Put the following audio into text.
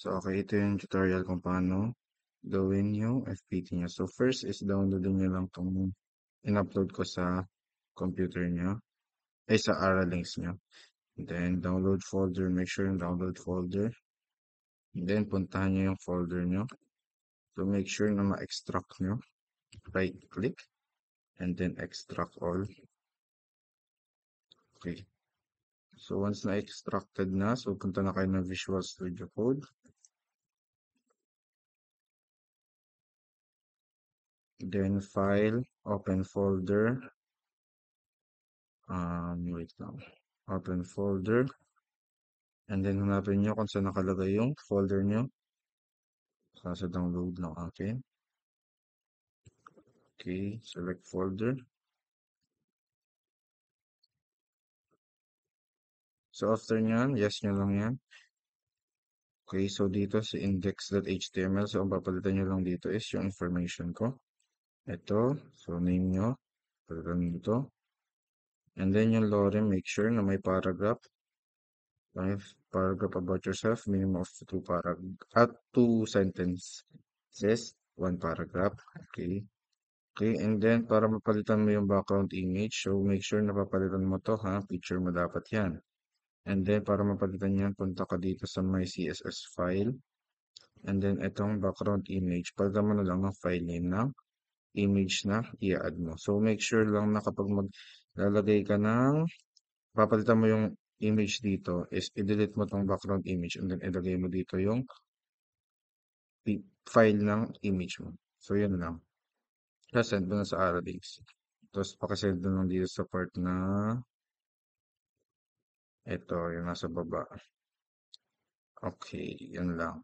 So, okay, ito yung tutorial kung paano gawin yung FPT niya. So, first is downloadin nyo lang itong in-upload ko sa computer nyo, ay sa Aralinks nyo. Then, download folder, make sure yung download folder. Then, puntahan nyo yung folder nyo. So, make sure na ma-extract nyo. Right click, and then extract all. Okay. So, once na-extracted na, so punta na kayo ng Visual Studio Code. Then, file, open folder. Wait lang. Open folder. And then, hanapin nyo kung saan nakalagay yung folder nyo. Sa download lang akin. Okay, select folder. So, after nyan, yes nyo lang yan. Okay, so dito sa index.html, so ang papalitan nyo lang dito is yung information ko. Ito, so name nyo, palitan nyo ito. And then yung lorem, make sure na may paragraph. May paragraph about yourself, minimum of 2 sentences, 1 paragraph. Okay. Okay, and then para mapalitan mo yung background image, so make sure na papalitan mo to ha, picture mo dapat yan. And then para mapalitan yan, punta ka dito sa my CSS file. And then itong background image, palitan mo na lang ng file name ng image na i-add mo. So make sure lang na kapag maglalagay ka ng, papalitan mo yung image dito, is i-delete mo tong background image and then ilagay mo dito yung file ng image mo. So yun lang. Send mo na sa Aralinks. Tapos pakisend mo lang dito sa part na ito, yung nasa baba. Okay, yun lang.